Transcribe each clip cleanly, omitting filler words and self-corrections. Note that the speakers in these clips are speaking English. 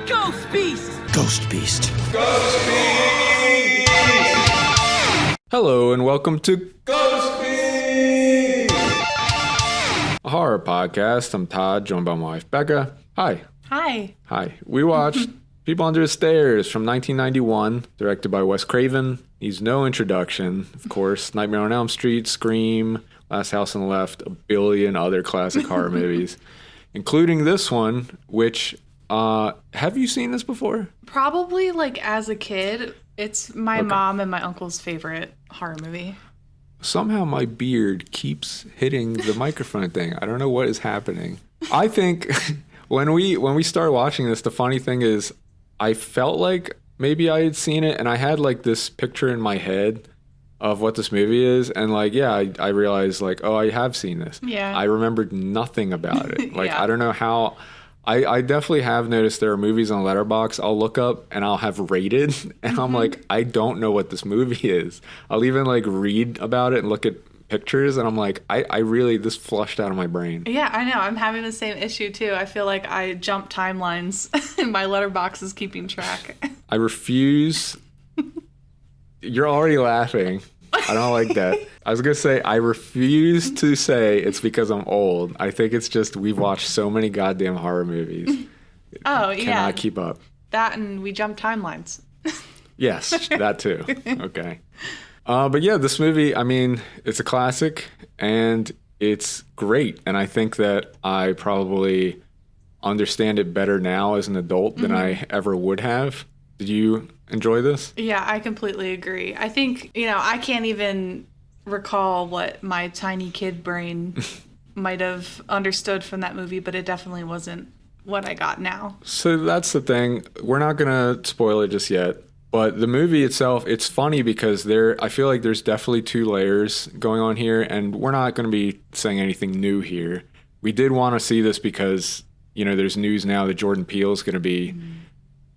Ghost Beast! Ghost Beast. Ghost Beast! Hello and welcome to Ghost Beast! a horror podcast. I'm Todd, joined by my wife Becca. Hi. Hi. Hi. We watched People Under the Stairs from 1991, directed by Wes Craven. Needs no introduction, of course. Nightmare on Elm Street, Scream, Last House on the Left, a billion other classic horror movies, including this one, which, have you seen this before? Probably like as a kid. It's my mom and my uncle's favorite horror movie. Somehow my beard keeps hitting the microphone thing. I don't know what is happening. I think when we started watching this, the funny thing is I felt like maybe I had seen it and I had like this picture in my head of what this movie is. And like, yeah, I realized like, oh, I have seen this. Yeah. I remembered nothing about it. Like, Yeah. I don't know how. I definitely have noticed there are movies on Letterboxd I'll look up and I'll have rated and I'm like, I don't know what this movie is. I'll even like read about it and look at pictures and I'm like, I really, this flushed out of my brain. Yeah, I know. I'm having the same issue too. I feel like I jump timelines and my letterbox is keeping track. I refuse. You're already laughing. I don't like that. I was going to say, I refuse to say it's because I'm old. I think it's just we've watched so many goddamn horror movies. Oh, yeah. Cannot keep up. That and we jump timelines. Yes, that too. Okay. But yeah, this movie, I mean, it's a classic and it's great. And I think that I probably understand it better now as an adult than I ever would have. Did you enjoy this? Yeah, I completely agree. I think, I can't even recall what my tiny kid brain might have understood from that movie, but it definitely wasn't what I got now. So that's the thing. We're not going to spoil it just yet. But the movie itself, it's funny because I feel like there's definitely two layers going on here, and we're not going to be saying anything new here. We did want to see this because, there's news now that Jordan Peele is going to be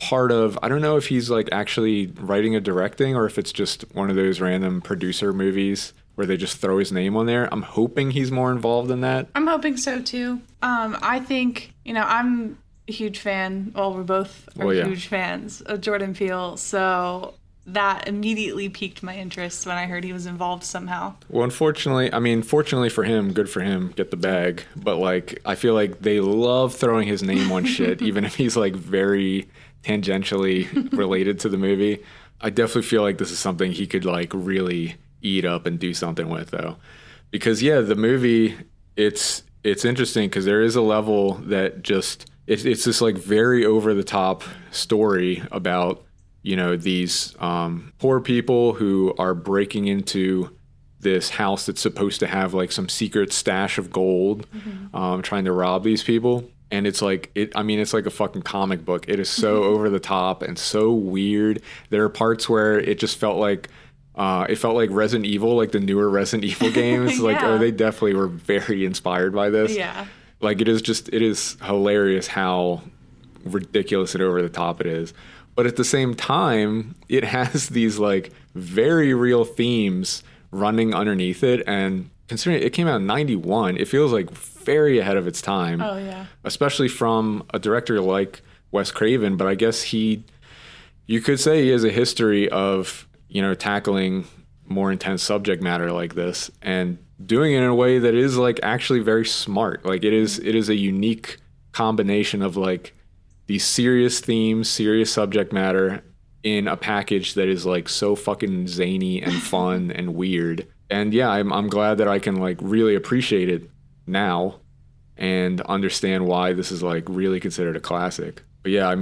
part of, I don't know if he's like actually writing or directing or if it's just one of those random producer movies where they just throw his name on there. I'm hoping he's more involved in that. I'm hoping so too. I think, I'm a huge fan. Well, we both are huge fans of Jordan Peele. So that immediately piqued my interest when I heard he was involved somehow. Well, fortunately for him, good for him, get the bag. But like, I feel like they love throwing his name on shit, even if he's like very tangentially related to the movie. I definitely feel like this is something he could like really eat up and do something with though. Because yeah, the movie, it's interesting because there is a level that just, it's this like very over the top story about, these poor people who are breaking into this house that's supposed to have like some secret stash of gold, trying to rob these people. And it's like, it's like a fucking comic book. It is so over the top and so weird. There are parts where it just felt like, Resident Evil, like the newer Resident Evil games. Yeah. Like, they definitely were very inspired by this. Yeah. Like, it is hilarious how ridiculous and over the top it is. But at the same time, it has these like very real themes running underneath it. And considering it came out in 91, it feels like very ahead of its time. Oh, yeah. Especially from a director like Wes Craven. But I guess you could say he has a history of, tackling more intense subject matter like this and doing it in a way that is like actually very smart. Like it is a unique combination of like these serious themes, serious subject matter in a package that is like so fucking zany and fun and weird. And yeah, I'm glad that I can like really appreciate it now and understand why this is like really considered a classic. But yeah,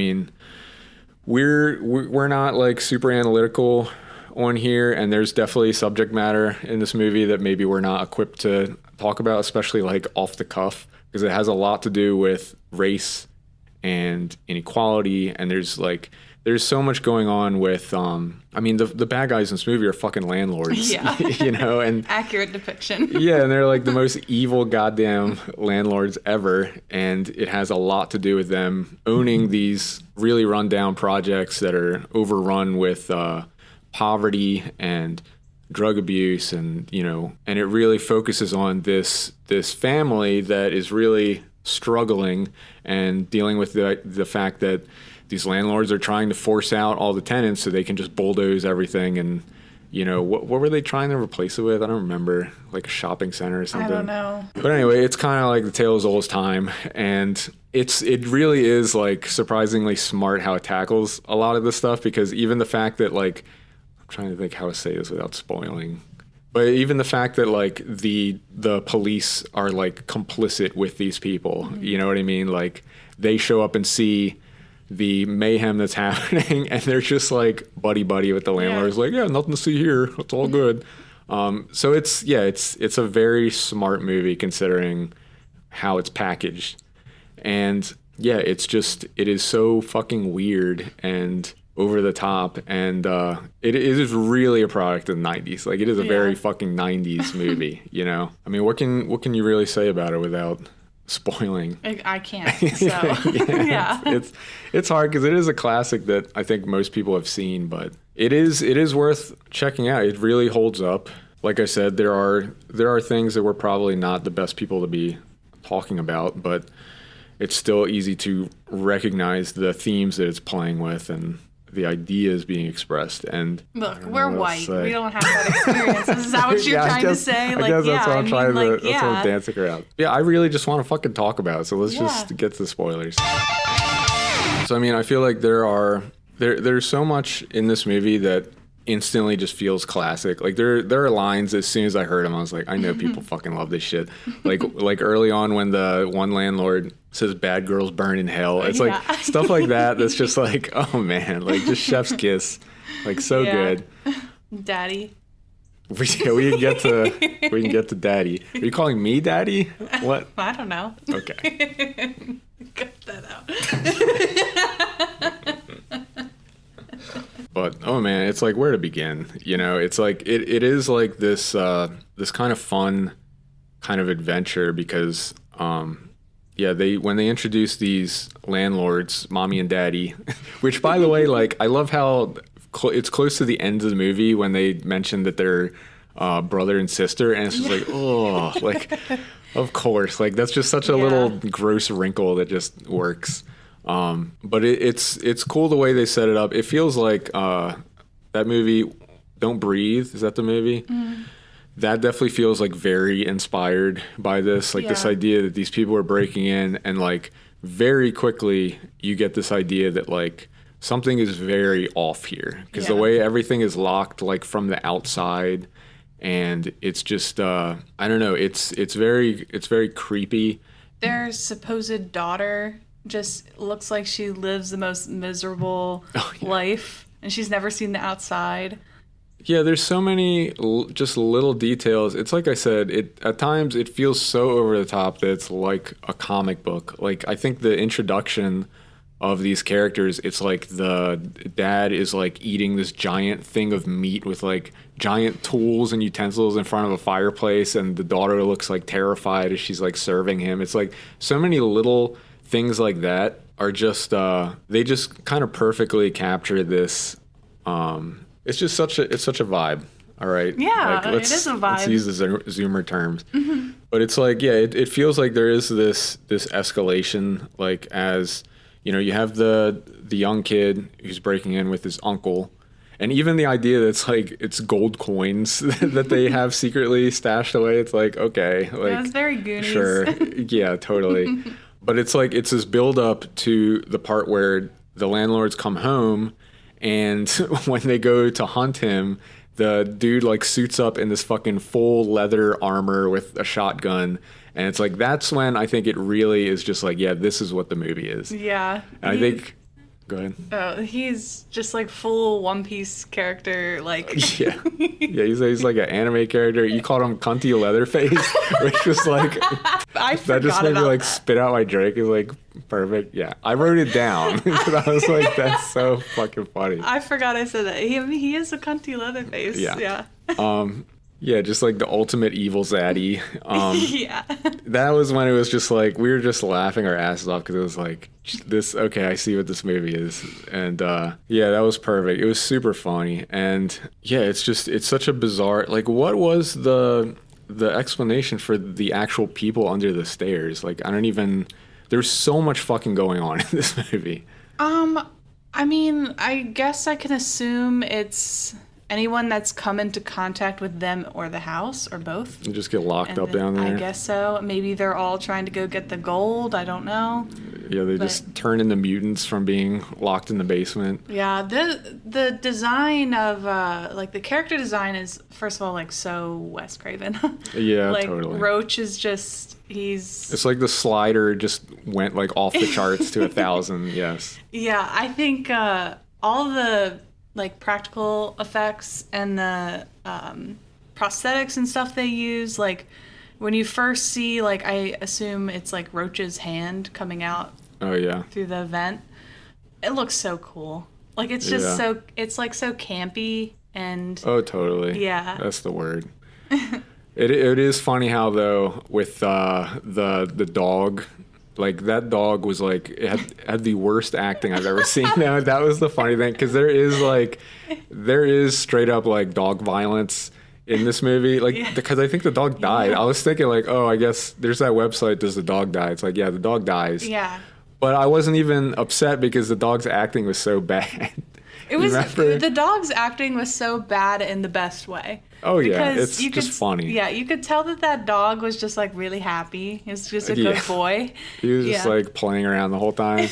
we're not like super analytical on here, and there's definitely subject matter in this movie that maybe we're not equipped to talk about, especially like off the cuff, because it has a lot to do with race and inequality, and there's so much going on with the bad guys in this movie are fucking landlords. Yeah. And Accurate depiction. yeah, and they're like the most evil goddamn landlords ever, and it has a lot to do with them owning these really rundown projects that are overrun with poverty and drug abuse, and and it really focuses on this family that is really struggling and dealing with the fact that these landlords are trying to force out all the tenants so they can just bulldoze everything. And, you know, what were they trying to replace it with? I don't remember, like a shopping center or something. I don't know. But anyway, it's kind of like the tale as old as time. And it really is like surprisingly smart how it tackles a lot of this stuff, because even the fact that like, I'm trying to think how to say this without spoiling. But even the fact that like the police are like complicit with these people, you know what I mean? Like they show up and see the mayhem that's happening, and they're just like buddy with the landlords. Like, yeah, nothing to see here. It's all good. So it's a very smart movie considering how it's packaged, and yeah, it is so fucking weird and over the top, and it is really a product of the 90s. Like, it is a very fucking 90s movie, you know? I mean, what can you really say about it without spoiling? I can't, so, yeah. It's hard because it is a classic that I think most people have seen, but it is worth checking out. It really holds up. Like I said, there are things that we're probably not the best people to be talking about, but it's still easy to recognize the themes that it's playing with and the ideas being expressed. And look, we're white. We don't have that experience. Is that what you're trying to say? Like, I guess that's what I'm trying to. That's what I'm dancing around. Yeah, I really just want to fucking talk about it. So let's just get to the spoilers. So I mean, I feel like there's so much in this movie that instantly just feels classic. Like there are lines, as soon as I heard them, I was like, I know people fucking love this shit. Like early on when the one landlord says bad girls burn in hell. It's like stuff like that that's just like, oh man, like just chef's kiss. Like so good. Daddy. We can get to daddy. Are you calling me daddy? What? I don't know. Okay. Cut that out. But oh man, it's like where to begin. You know, it's like it is like this kind of fun kind of adventure because when they introduce these landlords, mommy and daddy, which by the way, like I love how it's close to the end of the movie when they mention that they're brother and sister, and it's just like, oh, like of course, like that's just such a little gross wrinkle that just works. But it's cool the way they set it up. It feels like that movie, Don't Breathe. Is that the movie? Mm. That definitely feels like very inspired by this. Like this idea that these people are breaking in, and like very quickly you get this idea that like something is very off here because the way everything is locked like from the outside, and it's just I don't know. It's very creepy. Their supposed daughter just looks like she lives the most miserable life, and she's never seen the outside. Yeah, there's so many just little details. It's like I said, at times it feels so over the top that it's like a comic book. Like I think the introduction of these characters, it's like the dad is like eating this giant thing of meat with like giant tools and utensils in front of a fireplace, and the daughter looks like terrified as she's like serving him. It's like so many little things like that are just they just kind of perfectly capture this. It's just such a vibe. All right. Yeah, it is a vibe. Let's use the Zoomer terms. Mm-hmm. But it's like, it feels like there is this escalation. Like as you know, you have the young kid who's breaking in with his uncle, and even the idea that it's like it's gold coins that they have secretly stashed away. It's like, okay, like that's very Goonies. Sure, yeah, totally. But it's like it's this build up to the part where the landlords come home, and when they go to hunt him, the dude like suits up in this fucking full leather armor with a shotgun, and it's like that's when I think it really is just like, yeah, this is what the movie is. Yeah. And I think go ahead. Oh, he's just like full One Piece character, like. Yeah, he's like an anime character. You called him Cunty Leatherface, which was like, I forgot that just made me like that. spit out my drink. It's like perfect. Yeah, I wrote it down because I was like, that's so fucking funny. I forgot I said that. He is a Cunty Leatherface. Yeah. Yeah, just like the ultimate evil zaddy. Yeah. That was when it was just like, we were just laughing our asses off because it was like, this, okay, I see what this movie is. And yeah, that was perfect. It was super funny. And yeah, it's such a bizarre, like what was the explanation for the actual people under the stairs? Like, there's so much fucking going on in this movie. I mean, I guess I can assume it's anyone that's come into contact with them or the house or both. You just get locked And up then down there. I guess so. Maybe they're all trying to go get the gold. I don't know. Yeah, they just turn into mutants from being locked in the basement. Yeah, the design of like the character design is first of all like so Wes Craven. Yeah, like, totally. Roach is just It's like the slider just went like off the charts to 1,000. Yes. Yeah, I think all the like practical effects and the prosthetics and stuff they use, like when you first see, like I assume it's like Roach's hand coming out. Oh yeah. Through the vent, it looks so cool. Like it's just so it's like so campy and. Oh had Yeah. That's the word. It is funny how though with the dog. Like, that dog was, like, it had the worst acting I've ever seen. That was the funny thing, because there is straight up, like, dog violence in this movie. Like, because I think the dog died. I was thinking, like, oh, I guess there's that website, does the dog die? It's like, yeah, the dog dies. Yeah. But I wasn't even upset because the dog's acting was so bad. The dog's acting was so bad in the best way. Oh yeah, because it's just funny. Yeah, you could tell that dog was just like really happy. He was just a good boy. He was just like playing around the whole time.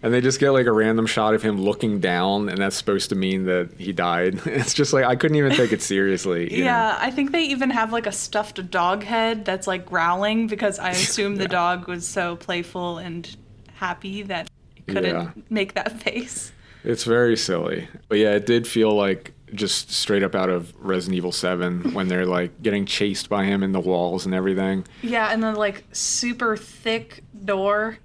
And they just get like a random shot of him looking down, and that's supposed to mean that he died. It's just like I couldn't even take it seriously. You know? I think they even have like a stuffed dog head that's like growling because I assume the dog was so playful and happy that it couldn't make that face. It's very silly. But yeah, it did feel like just straight up out of Resident Evil 7 when they're like getting chased by him in the walls and everything. Yeah, and the like super thick door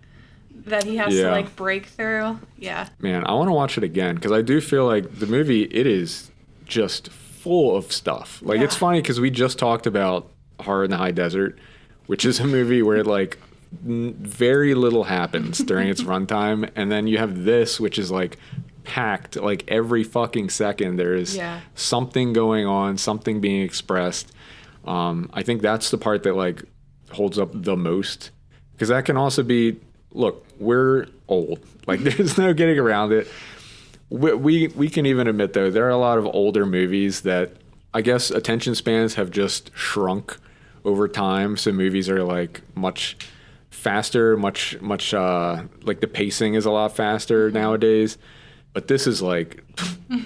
that he has to like break through. Yeah. Man, I want to watch it again because I do feel like the movie, it is just full of stuff. Like it's funny because we just talked about Horror in the High Desert, which is a movie where like very little happens during its runtime, and then you have this, which is like packed, like every fucking second there is something going on, something being expressed. I think that's the part that like holds up the most, because that can also be, look, we're old, like there's no getting around it. We can even admit though there are a lot of older movies that I guess attention spans have just shrunk over time, so movies are like much faster, much like the pacing is a lot faster nowadays. But this is like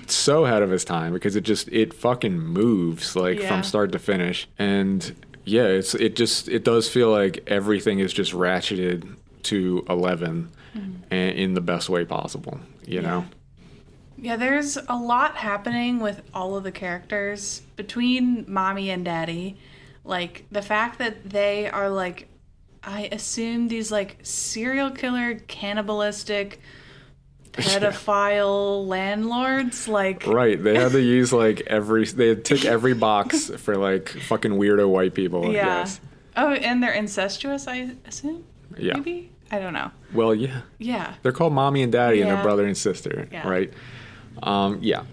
so ahead of its time because it fucking moves like from start to finish. And yeah, it does feel like everything is just ratcheted to 11 and in the best way possible, you know? Yeah, there's a lot happening with all of the characters between mommy and daddy. Like the fact that they are like, I assume these like serial killer, cannibalistic, pedophile landlords, like right, they had to use like they had to tick every box for like fucking weirdo white people. Yes. Oh, and they're incestuous, I assume. Maybe, I don't know. Well, they're called mommy and daddy and their brother and sister, right? I mean,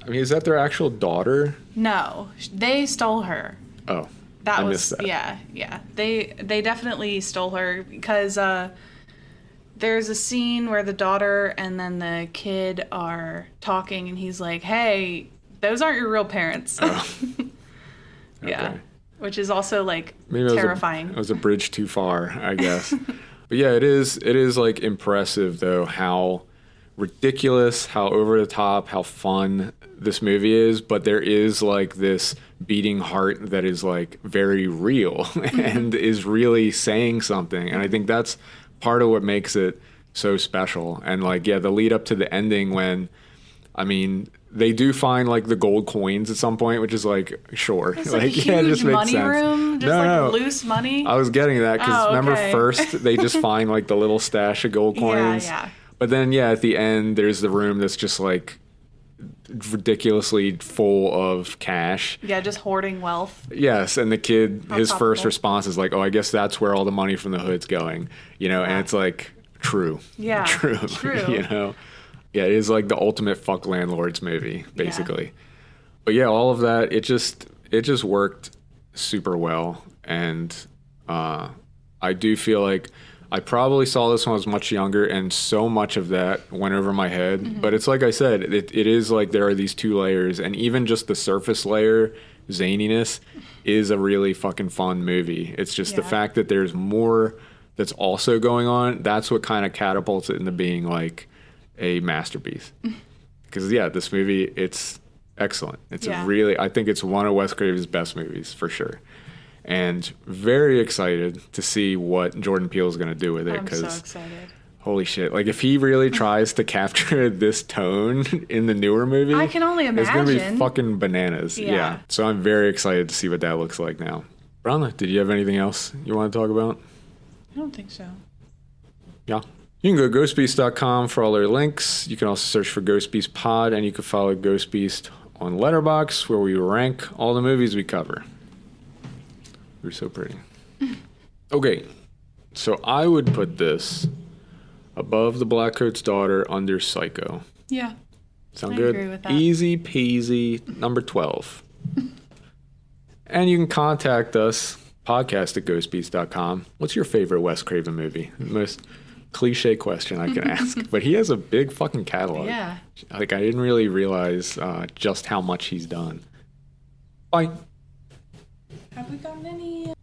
is that their actual daughter? No, they stole her. Oh, I missed that. Yeah. They definitely stole her because there's a scene where the daughter and then the kid are talking, and he's like, "Hey, those aren't your real parents." Oh. Yeah, which is also like maybe terrifying. It was a bridge too far, I guess. But yeah, it is like impressive though how ridiculous, how over the top, how fun this movie is, but there is like this beating heart that is like very real and is really saying something. And I think that's part of what makes it so special. And like, the lead up to the ending when, I mean, they do find like the gold coins at some point, which is like, sure. It's like a huge it just makes money sense. Room, just loose money. I was getting that because remember first they just find like the little stash of gold coins. Yeah. But then, at the end, there's the room that's just like ridiculously full of cash. Yeah, just hoarding wealth. Yes, and the kid, his first response is like, "Oh, I guess that's where all the money from the hood's going," and it's like true. Yeah, true. Yeah, it is like the ultimate fuck landlords movie, basically. Yeah. But all of that, it just worked super well, and I do feel like I probably saw this when I was much younger, and so much of that went over my head. But it's like I said, it is like there are these two layers, and even just the surface layer, zaniness, is a really fucking fun movie. It's just the fact that there's more that's also going on. That's what kind of catapults it into being like a masterpiece. Because this movie, it's excellent. It's I think it's one of Wes Craven's best movies for sure. And very excited to see what Jordan Peele is going to do with it. I'm so excited. Holy shit. Like, if he really tries to capture this tone in the newer movie, I can only imagine. It's going to be fucking bananas. Yeah. So I'm very excited to see what that looks like now. Bronna, did you have anything else you want to talk about? I don't think so. Yeah. You can go to ghostbeast.com for all their links. You can also search for Ghost Beast Pod, and you can follow Ghost Beast on Letterboxd, where we rank all the movies we cover. You're so pretty. Okay, so I would put this above The Blackcoat's Daughter, under Psycho. Yeah. Sound I good? agree with that. Easy peasy, number 12. And you can contact us, podcast@ghostbeast.com. What's your favorite Wes Craven movie? The most cliche question I can ask. But he has a big fucking catalog. Yeah. Like, I didn't really realize just how much he's done. Bye. Have we gotten any?